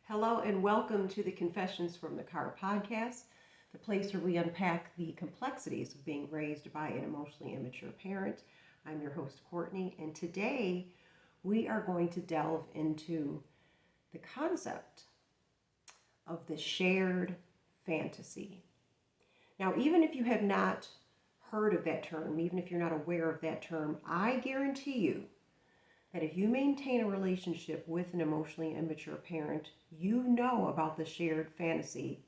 Hello and welcome to the Confessions from the Car podcast, the place where we unpack the complexities of being raised by an emotionally immature parent. I'm your host, Courtney, and today we are going to delve into the concept of the shared fantasy. Now, even if you have not heard of that term, even if you're not aware of that term, I guarantee you that if you maintain a relationship with an emotionally immature parent, you know about the shared fantasy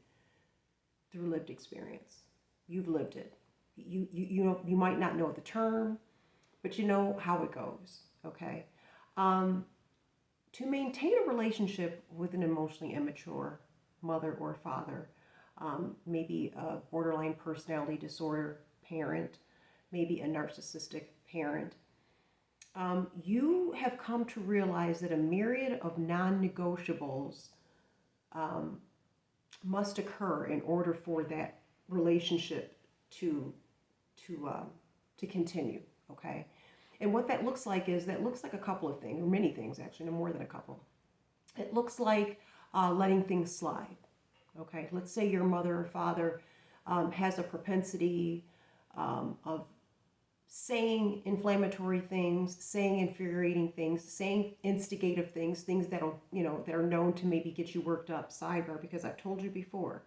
through lived experience. You've lived it. You might not know the term, but you know how it goes. Okay. To maintain a relationship with an emotionally immature mother or father, maybe a borderline personality disorder parent, maybe a narcissistic parent, you have come to realize that a myriad of non-negotiables must occur in order for that relationship to to continue. Okay, and what that looks like is that looks like a couple of things, or many things actually, no more than a couple. It looks like letting things slide. Okay, let's say your mother or father has a propensity of saying inflammatory things, saying infuriating things, saying instigative things, things that'll, that are known to maybe get you worked up. Sidebar, because I've told you before,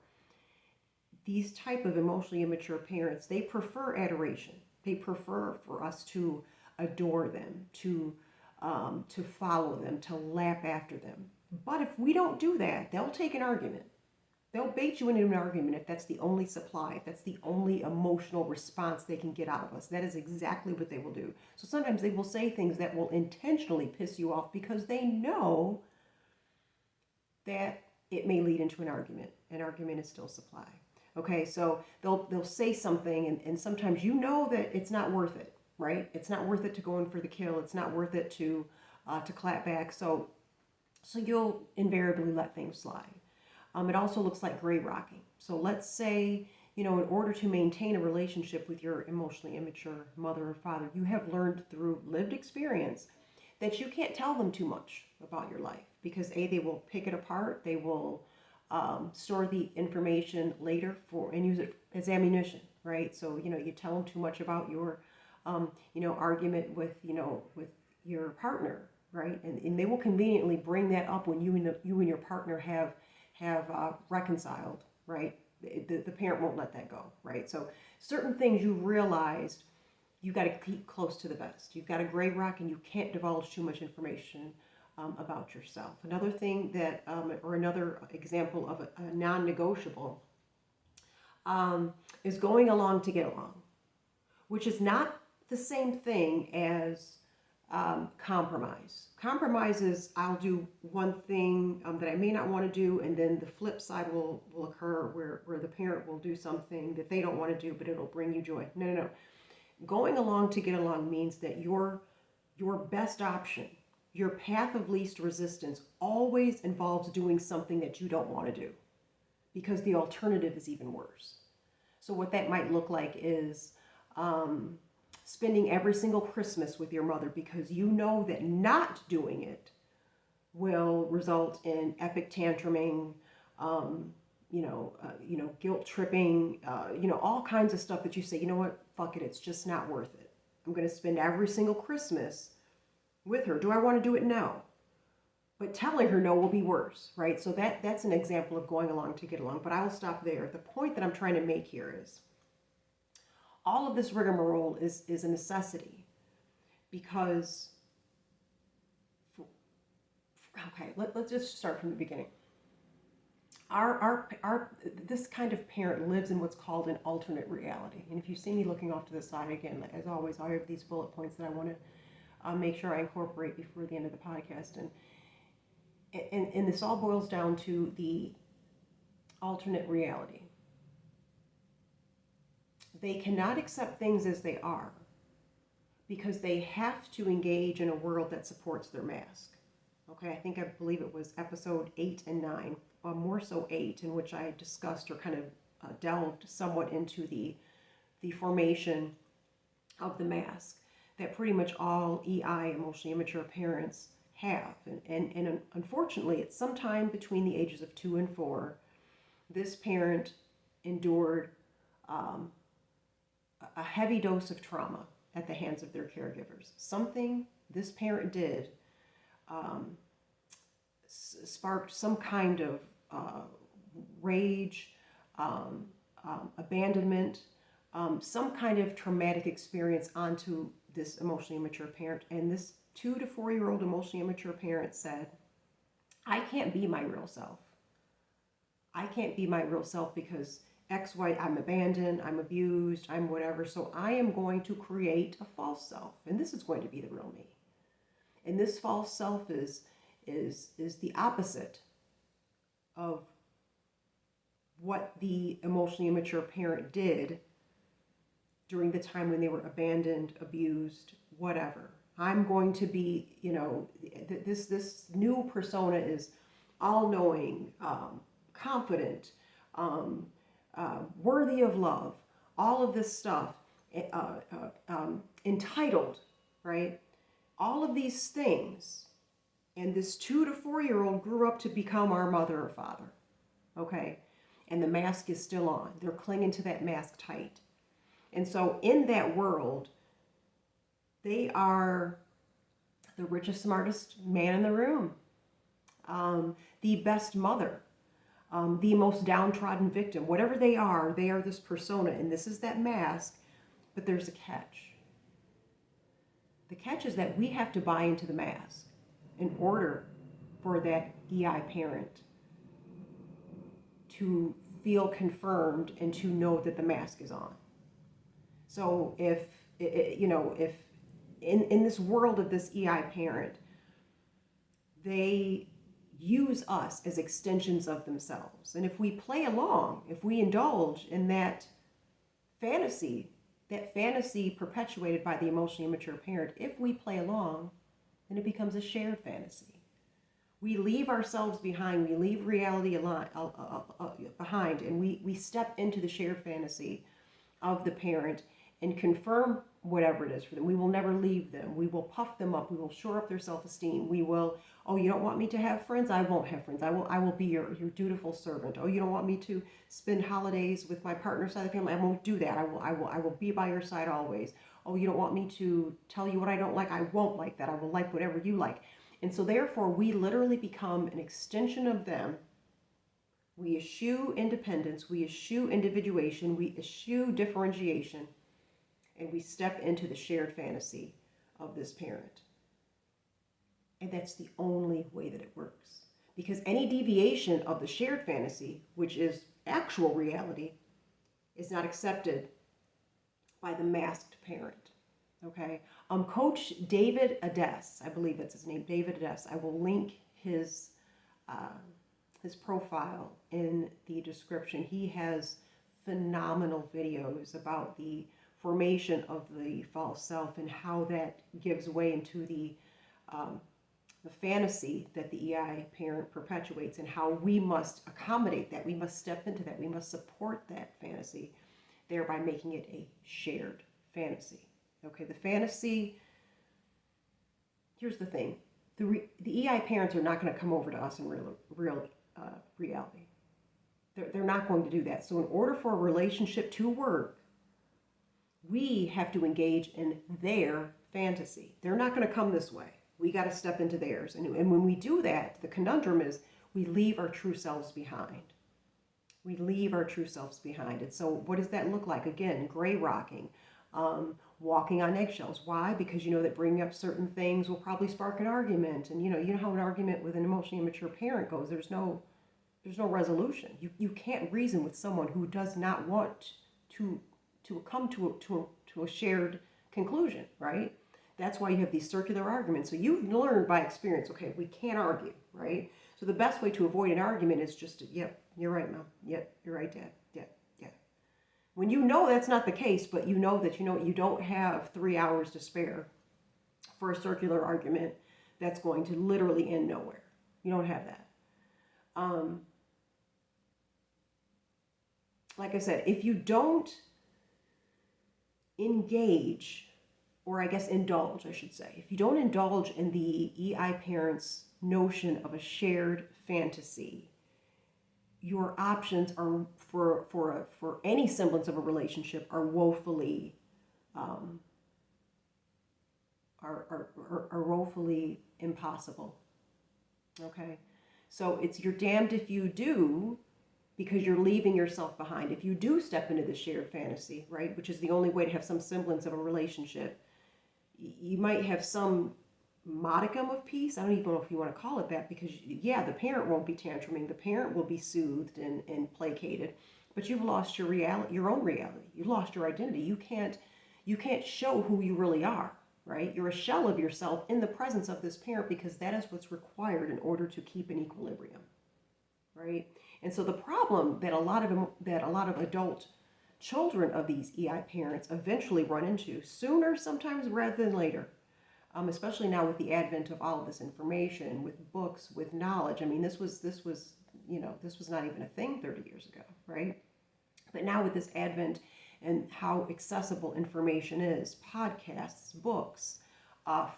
these type of emotionally immature parents, they prefer adoration. They prefer for us to adore them, to follow them, to lap after them. But if we don't do that, they'll take an argument. They'll bait you into an argument if that's the only supply, if that's the only emotional response they can get out of us. That is exactly what they will do. So sometimes they will say things that will intentionally piss you off because they know that it may lead into an argument. An argument is still supply. Okay, so they'll say something, and sometimes you know that it's not worth it, right? It's not worth it to go in for the kill. It's not worth it to clap back. So you'll invariably let things slide. It also looks like gray rocking. So let's say, in order to maintain a relationship with your emotionally immature mother or father, you have learned through lived experience that you can't tell them too much about your life because they will pick it apart. They will store the information later and use it as ammunition, right? So, you tell them too much about your, argument with your partner, right? And they will conveniently bring that up when you and your partner have reconciled, right? The parent won't let that go, right? So certain things you realized you got to keep close to the vest. You've got a gray rock and you can't divulge too much information about yourself. Another thing that, or another example of a non-negotiable is going along to get along, which is not the same thing as compromise. Compromise is I'll do one thing that I may not want to do, and then the flip side will occur where the parent will do something that they don't want to do, but it'll bring you joy. No. Going along to get along means that your best option, your path of least resistance, always involves doing something that you don't want to do, because the alternative is even worse. So what that might look like is spending every single Christmas with your mother because you know that not doing it will result in epic tantruming, guilt tripping, all kinds of stuff that you say, you know what, fuck it, it's just not worth it. I'm going to spend every single Christmas with her. Do I want to do it? No. But telling her no will be worse, right? So that's an example of going along to get along. But I will stop there. The point that I'm trying to make here is all of this rigmarole is a necessity because, okay, let's just start from the beginning. This kind of parent lives in what's called an alternate reality. And if you see me looking off to the side again, as always, I have these bullet points that I want to make sure I incorporate before the end of the podcast. And this all boils down to the alternate reality. They cannot accept things as they are because they have to engage in a world that supports their mask. Okay, I believe it was episode 8 and 9, more so 8, in which I discussed or kind of delved somewhat into the formation of the mask that pretty much all EI, emotionally immature parents, have. And unfortunately, at some time between the ages of 2 and 4, this parent endured a heavy dose of trauma at the hands of their caregivers. Something this parent did sparked some kind of rage, abandonment, some kind of traumatic experience onto this emotionally immature parent. And this 2 to 4 year old emotionally immature parent said, I can't be my real self. I can't be my real self because X, Y, I'm abandoned, I'm abused, I'm whatever. So I am going to create a false self. And this is going to be the real me. And this false self is the opposite of what the emotionally immature parent did during the time when they were abandoned, abused, whatever. I'm going to be, this new persona is all-knowing, confident, worthy of love, all of this stuff, entitled, right? All of these things. And this 2 to 4 year old grew up to become our mother or father, okay? And the mask is still on. They're clinging to that mask tight. And so in that world, they are the richest, smartest man in the room, the best mother, the most downtrodden victim. Whatever they are this persona, and this is that mask, but there's a catch. The catch is that we have to buy into the mask in order for that EI parent to feel confirmed and to know that the mask is on. So if in this world of this EI parent, they use us as extensions of themselves. And if we play along, if we indulge in that fantasy perpetuated by the emotionally immature parent, if we play along, then it becomes a shared fantasy. We leave ourselves behind, we leave reality behind, and we step into the shared fantasy of the parent and confirm whatever it is for them. We will never leave them. We will puff them up. We will shore up their self-esteem. We will, oh, you don't want me to have friends? I won't have friends. I will be your dutiful servant. Oh, you don't want me to spend holidays with my partner's side of the family? I won't do that. I will be by your side always. Oh, you don't want me to tell you what I don't like? I won't like that. I will like whatever you like. And so therefore, we literally become an extension of them. We eschew independence. We eschew individuation. We eschew differentiation. And we step into the shared fantasy of this parent. And that's the only way that it works. Because any deviation of the shared fantasy, which is actual reality, is not accepted by the masked parent. Okay? Coach David Ades, I believe that's his name, David Ades. I will link his profile in the description. He has phenomenal videos about the formation of the false self and how that gives way into the fantasy that the EI parent perpetuates, and how we must accommodate that. We must step into that. We must support that fantasy, thereby making it a shared fantasy. Okay, the fantasy, here's the thing. The EI parents are not going to come over to us in real reality. They're not going to do that. So in order for a relationship to work, we have to engage in their fantasy. They're not going to come this way. We got to step into theirs. And when we do that, the conundrum is we leave our true selves behind. We leave our true selves behind. And so what does that look like? Again, gray rocking, walking on eggshells. Why? Because you know that bringing up certain things will probably spark an argument. And you know how an argument with an emotionally immature parent goes. There's no resolution. You can't reason with someone who does not want to come to a shared conclusion, right? That's why you have these circular arguments. So you've learned by experience, okay, we can't argue, right? So the best way to avoid an argument is just to, yep, you're right, Mom. Yep, you're right, Dad. Yep. When you know that's not the case, but you know that you don't have 3 hours to spare for a circular argument that's going to literally end nowhere. You don't have that. Like I said, if you don't engage or I guess indulge, I should say. If you don't indulge in the EI parents' notion of a shared fantasy, your options are for any semblance of a relationship are woefully um, are woefully impossible. Okay, so it's you're damned if you do, because you're leaving yourself behind. If you do step into the shared fantasy, right, which is the only way to have some semblance of a relationship, you might have some modicum of peace. I don't even know if you want to call it that, because yeah, the parent won't be tantruming, the parent will be soothed and placated, but you've lost your reality, your own reality. You've lost your identity. You can't show who you really are, right? You're a shell of yourself in the presence of this parent, because that is what's required in order to keep an equilibrium, right? And so the problem that a lot of adult children of these EI parents eventually run into, sooner sometimes rather than later, especially now with the advent of all of this information, with books, with knowledge. I mean, this was not even a thing 30 years ago, right? But now with this advent and how accessible information is, podcasts, books,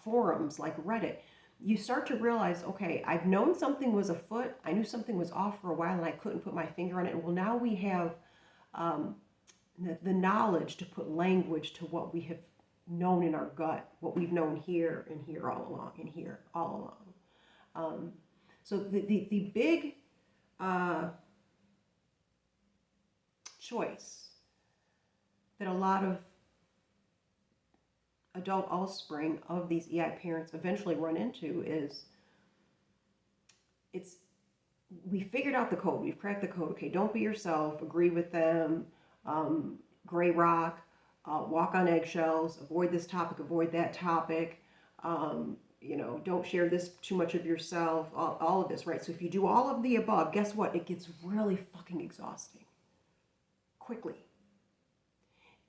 forums like Reddit, you start to realize, okay, I've known something was afoot. I knew something was off for a while and I couldn't put my finger on it. Well, now we have the knowledge to put language to what we have known in our gut, what we've known here and here all along, and here all along. So the big choice that a lot of adult offspring of these EI parents eventually run into is, we figured out the code, we've cracked the code. Okay, don't be yourself, agree with them, gray rock, walk on eggshells, avoid this topic, avoid that topic, don't share this too much of yourself, all of this, right? So if you do all of the above, guess what? It gets really fucking exhausting quickly.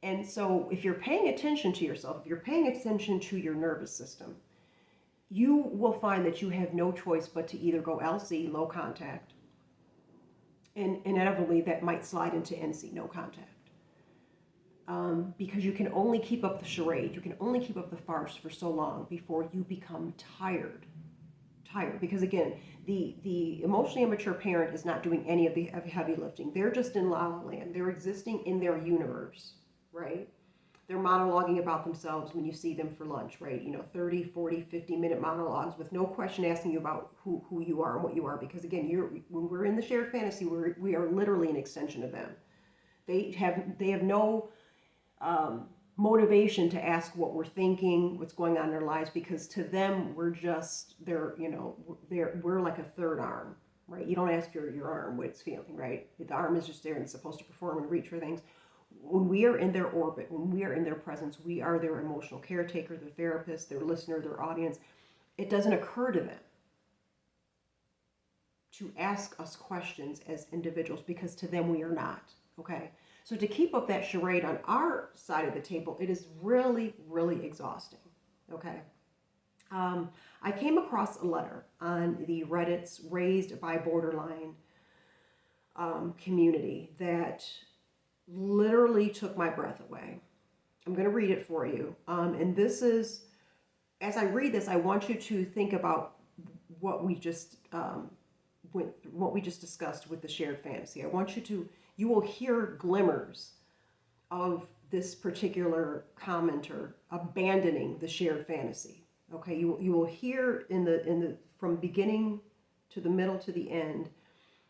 And so if you're paying attention to yourself, if you're paying attention to your nervous system, you will find that you have no choice but to either go LC, low contact, and inevitably that might slide into NC, no contact. Because you can only keep up the charade, you can only keep up the farce for so long before you become tired. Because again, the emotionally immature parent is not doing any of the heavy lifting. They're just in la la land. They're existing in their universe, right? They're monologuing about themselves when you see them for lunch, right? 30, 40, 50-minute monologues with no question asking you about who you are and what you are. Because again, when we're in the shared fantasy, we are literally an extension of them. They have no motivation to ask what we're thinking, what's going on in their lives, because to them we're like a third arm, right? You don't ask your arm what it's feeling, right? The arm is just there and it's supposed to perform and reach for things. When we are in their orbit, when we are in their presence, we are their emotional caretaker, their therapist, their listener, their audience. It doesn't occur to them to ask us questions as individuals, because to them we are not, okay? So to keep up that charade on our side of the table, it is really, really exhausting, okay? I came across a letter on the Reddit's Raised by Borderline community that literally took my breath away. I'm going to read it for you. And this is, as I read this, I want you to think about what we just discussed with the shared fantasy. You will hear glimmers of this particular commenter abandoning the shared fantasy. Okay, you will hear in the from beginning to the middle to the end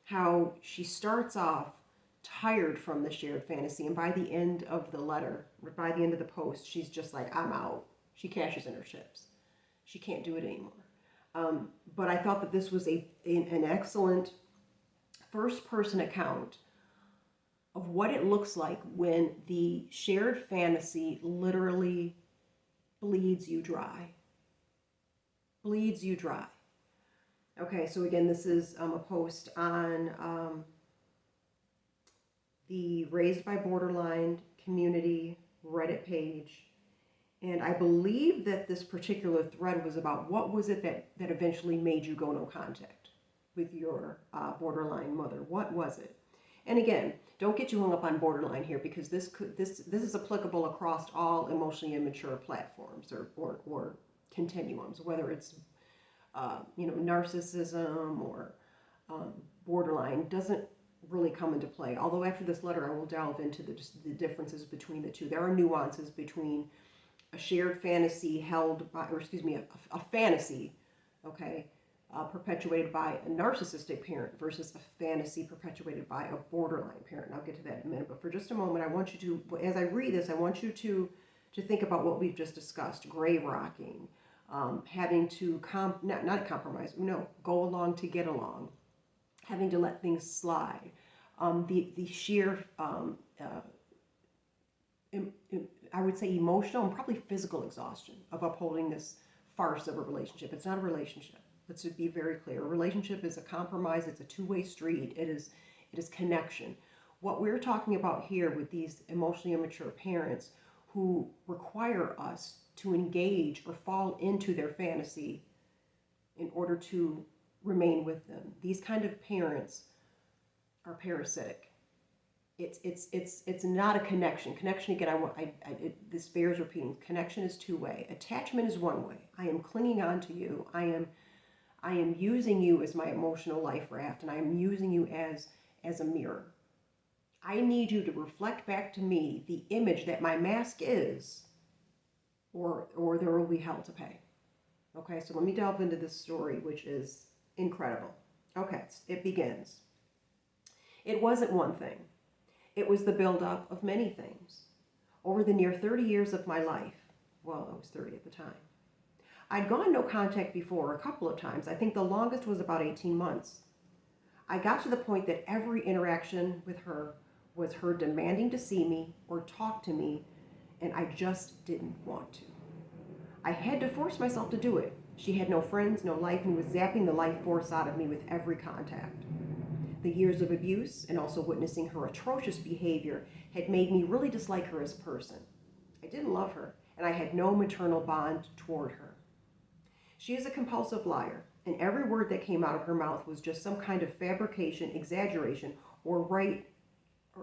how she starts off tired from the shared fantasy, and by the end of the letter, or by the end of the post, she's just like, I'm out. She cashes in her chips. She can't do it anymore. But I thought that this was an excellent first-person account of what it looks like when the shared fantasy literally bleeds you dry. Bleeds you dry. Okay, so again, this is a post on the Raised by Borderline community Reddit page. And I believe that this particular thread was about what was it that eventually made you go no contact with your borderline mother. What was it? And again, Don't get too hung up on borderline here, because this is applicable across all emotionally immature platforms or continuums, whether it's narcissism or borderline doesn't really come into play. Although after this letter, I will delve into the differences between the two. There are nuances between a shared fantasy held by, or excuse me, a fantasy, okay, perpetuated by a narcissistic parent versus a fantasy perpetuated by a borderline parent. And I'll get to that in a minute. But for just a moment, I want you to, as I read this, I want you to think about what we've just discussed: gray rocking, having to not compromise, no, go along to get along, having to let things slide, the sheer I would say emotional and probably physical exhaustion of upholding this farce of a relationship. It's not a relationship. Let's be very clear. A relationship is a compromise. It's a two-way street. It is connection. What we're talking about here with these emotionally immature parents who require us to engage or fall into their fantasy in order to remain with them. These kind of parents are parasitic. It's not a connection. Connection, again, this bears repeating. Connection is two-way. Attachment is one way. I am clinging on to you. I am using you as my emotional life raft, and I am using you as a mirror. I need you to reflect back to me the image that my mask is, or there will be hell to pay. Okay, so let me delve into this story, which is incredible. Okay, it begins. It wasn't one thing. It was the buildup of many things. Over the near 30 years of my life, well, I was 30 at the time, I'd gone no contact before a couple of times. I think the longest was about 18 months. I got to the point that every interaction with her was her demanding to see me or talk to me, and I just didn't want to. I had to force myself to do it. She had no friends, no life, and was zapping the life force out of me with every contact. The years of abuse and also witnessing her atrocious behavior had made me really dislike her as a person. I didn't love her, and I had no maternal bond toward her. She is a compulsive liar, and every word that came out of her mouth was just some kind of fabrication, exaggeration, or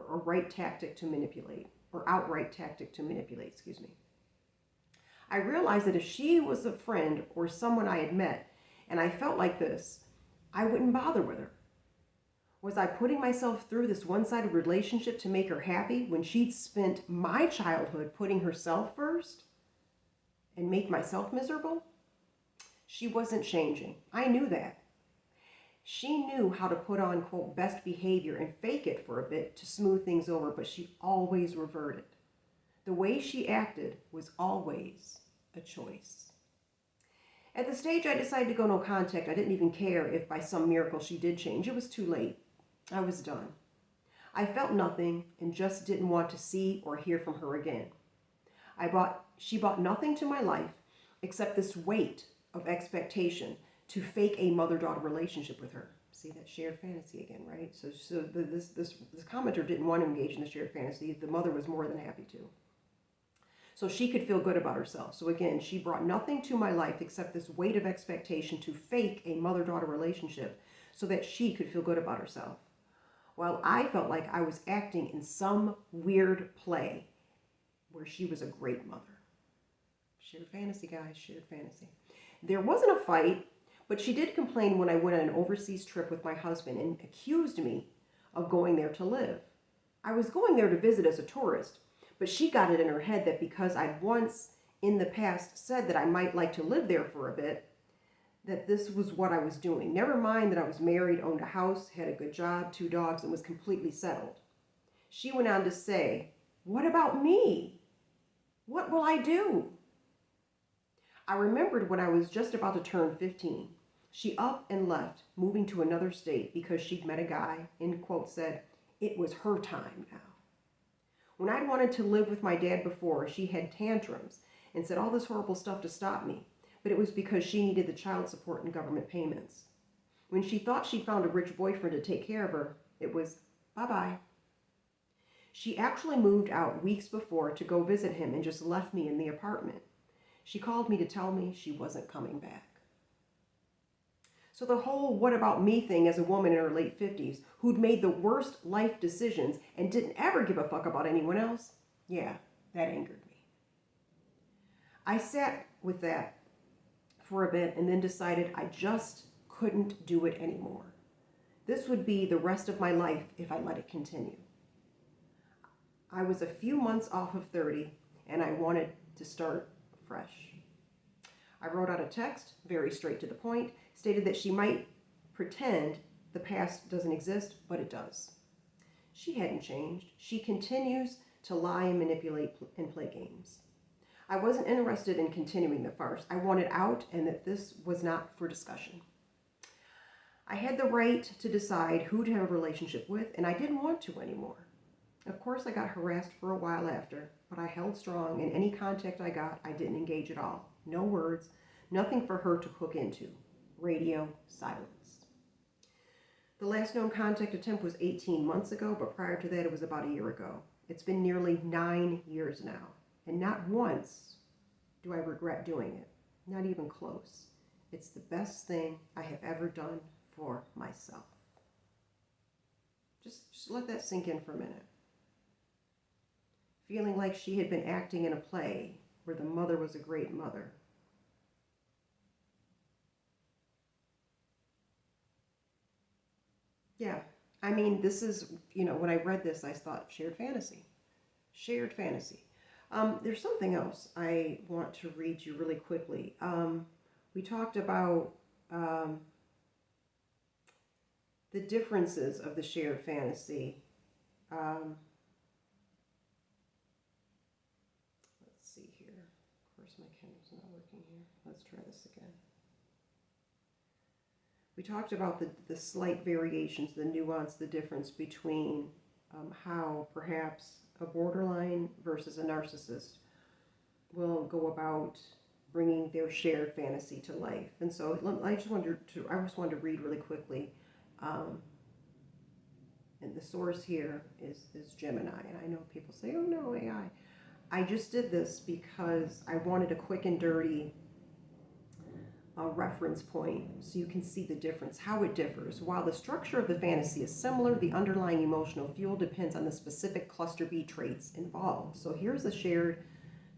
outright tactic to manipulate. I realized that if she was a friend or someone I had met, and I felt like this, I wouldn't bother with her. Was I putting myself through this one-sided relationship to make her happy when she'd spent my childhood putting herself first and make myself miserable? She wasn't changing. I knew that. She knew how to put on, quote, best behavior and fake it for a bit to smooth things over, but she always reverted. The way she acted was always a choice. At the stage I decided to go no contact, I didn't even care if by some miracle she did change. It was too late. I was done. I felt nothing and just didn't want to see or hear from her again. She brought nothing to my life except this weight of expectation to fake a mother-daughter relationship with her. See, that shared fantasy again, right? So this commenter didn't want to engage in the shared fantasy. The mother was more than happy to. So she could feel good about herself. So again, she brought nothing to my life except this weight of expectation to fake a mother-daughter relationship so that she could feel good about herself. While I felt like I was acting in some weird play where she was a great mother. Shared fantasy, guys, shared fantasy. There wasn't a fight, but she did complain when I went on an overseas trip with my husband and accused me of going there to live. I was going there to visit as a tourist, but she got it in her head that because I'd once in the past said that I might like to live there for a bit, that this was what I was doing. Never mind that I was married, owned a house, had a good job, 2 dogs, and was completely settled. She went on to say, "What about me? What will I do?" I remembered when I was just about to turn 15. She up and left, moving to another state because she'd met a guy and, quote, said, it was her time now. When I'd wanted to live with my dad before, she had tantrums and said all this horrible stuff to stop me, but it was because she needed the child support and government payments. When she thought she'd found a rich boyfriend to take care of her, it was bye-bye. She actually moved out weeks before to go visit him and just left me in the apartment. She called me to tell me she wasn't coming back. So the whole what about me thing as a woman in her late 50s who'd made the worst life decisions and didn't ever give a fuck about anyone else, yeah, that angered me. I sat with that for a bit and then decided I just couldn't do it anymore. This would be the rest of my life if I let it continue. I was a few months off of 30 and I wanted to start fresh. I wrote out a text, very straight to the point, stated that she might pretend the past doesn't exist, but it does. She hadn't changed. She continues to lie and manipulate and play games. I wasn't interested in continuing the farce. I wanted out and that this was not for discussion. I had the right to decide who to have a relationship with, and I didn't want to anymore. Of course, I got harassed for a while after, but I held strong, and any contact I got, I didn't engage at all. No words, nothing for her to hook into. Radio silence. The last known contact attempt was 18 months ago, but prior to that, it was about a year ago. It's been nearly 9 years now, and not once do I regret doing it. Not even close. It's the best thing I have ever done for myself. Just let that sink in for a minute. Feeling like she had been acting in a play where the mother was a great mother. Yeah, I mean, this is, when I read this, I thought shared fantasy. Shared fantasy. There's something else I want to read you really quickly. We talked about the differences of the shared fantasy. Let's see here. Of course, my camera's not working here. Let's try this again. We talked about the slight variations, the nuance, the difference between how perhaps a borderline versus a narcissist will go about bringing their shared fantasy to life. And so I just wanted to read really quickly. And the source here is Gemini. And I know people say, oh no, AI. I just did this because I wanted a quick and dirty reference point so you can see the difference, how it differs. While the structure of the fantasy is similar, the underlying emotional fuel depends on the specific cluster B traits involved. So here's a shared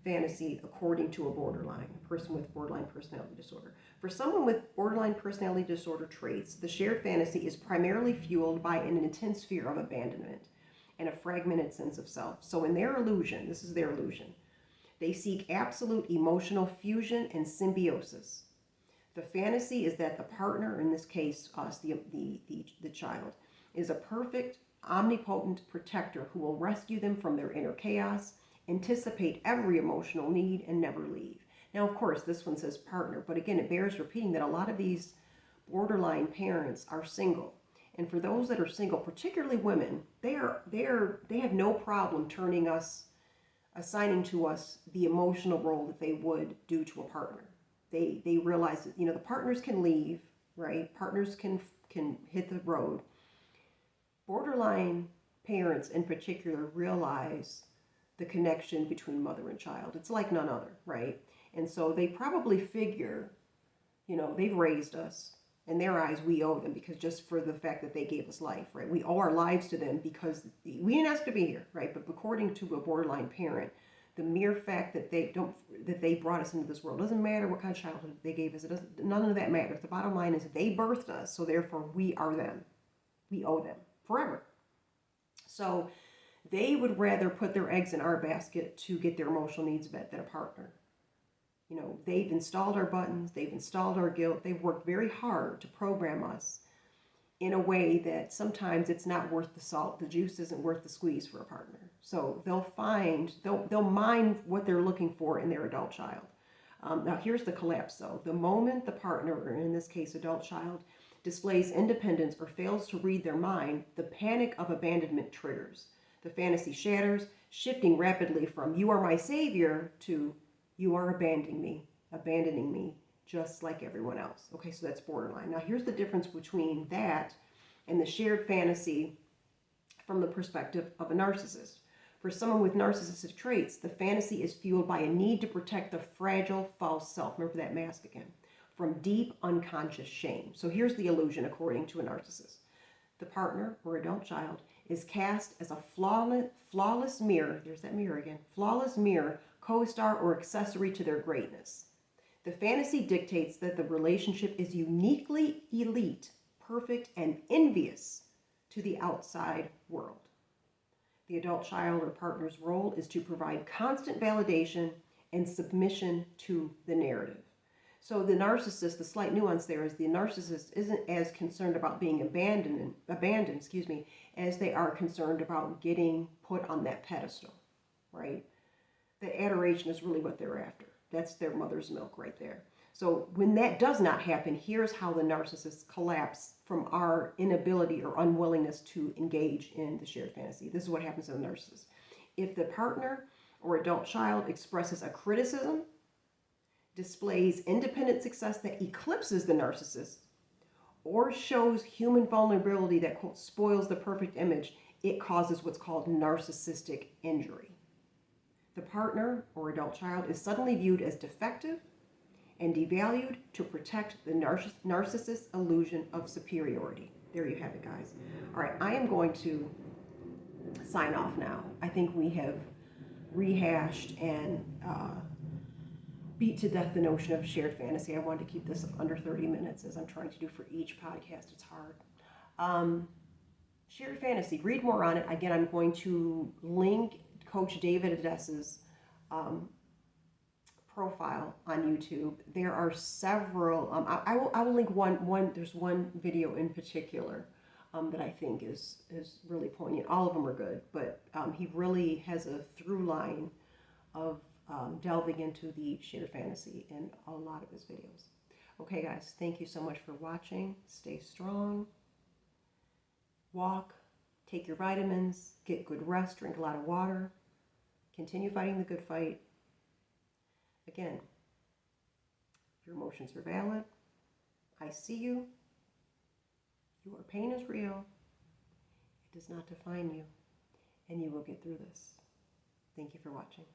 fantasy according to a borderline, a person with borderline personality disorder. For someone with borderline personality disorder traits, the shared fantasy is primarily fueled by an intense fear of abandonment and a fragmented sense of self. So in their illusion, this is their illusion, they seek absolute emotional fusion and symbiosis. The fantasy is that the partner, in this case, us, the child, is a perfect, omnipotent protector who will rescue them from their inner chaos, anticipate every emotional need, and never leave. Now, of course, this one says partner, but again, it bears repeating that a lot of these borderline parents are single. And for those that are single, particularly women, they have no problem assigning to us the emotional role that they would do to a partner. They realize that, the partners can leave, right? Partners can hit the road. Borderline parents in particular realize the connection between mother and child. It's like none other, right? And so they probably figure, they've raised us. In their eyes, we owe them because just for the fact that they gave us life, right? We owe our lives to them because we didn't ask to be here, right? But according to a borderline parent, the mere fact that they brought us into this world doesn't matter what kind of childhood they gave us. None of that matters. The bottom line is they birthed us, so therefore we are them. We owe them forever. So they would rather put their eggs in our basket to get their emotional needs met than a partner. They've installed our buttons. They've installed our guilt. They've worked very hard to program us in a way that sometimes it's not worth the salt. The juice isn't worth the squeeze for a partner. So they'll mine what they're looking for in their adult child. Now here's the collapse though. The moment the partner, or in this case adult child, displays independence or fails to read their mind, the panic of abandonment triggers. The fantasy shatters, shifting rapidly from you are my savior to you are abandoning me just like everyone else. Okay, so that's borderline. Now here's the difference between that and the shared fantasy from the perspective of a narcissist. For someone with narcissistic traits, the fantasy is fueled by a need to protect the fragile false self. Remember that mask again. from deep unconscious shame. So here's the illusion according to a narcissist. The partner or adult child is cast as a flawless mirror, there's that mirror again, flawless mirror, co-star or accessory to their greatness. The fantasy dictates that the relationship is uniquely elite, perfect, and envious to the outside world. The adult child or partner's role is to provide constant validation and submission to the narrative. So the narcissist, the slight nuance there is the narcissist isn't as concerned about being abandoned, as they are concerned about getting put on that pedestal, right? The adoration is really what they're after. That's their mother's milk right there. So when that does not happen, here's how the narcissists collapse from our inability or unwillingness to engage in the shared fantasy. This is what happens to the narcissist. If the partner or adult child expresses a criticism, displays independent success that eclipses the narcissist, or shows human vulnerability that, quote, spoils the perfect image, it causes what's called narcissistic injury. The partner or adult child is suddenly viewed as defective and devalued to protect the narcissist's illusion of superiority. There you have it, guys. All right, I am going to sign off now. I think we have rehashed and beat to death the notion of shared fantasy. I wanted to keep this under 30 minutes, as I'm trying to do for each podcast. It's hard. Shared fantasy, read more on it. Again, I'm going to link Coach David Adessa's profile on YouTube. There are several. I will link one. There's one video in particular that I think is really poignant. All of them are good, but he really has a through line of delving into the shared fantasy in a lot of his videos. Okay, guys, thank you so much for watching. Stay strong. Walk. Take your vitamins. Get good rest. Drink a lot of water. Continue fighting the good fight. Again, your emotions are valid. I see you. Your pain is real. It does not define you. And you will get through this. Thank you for watching.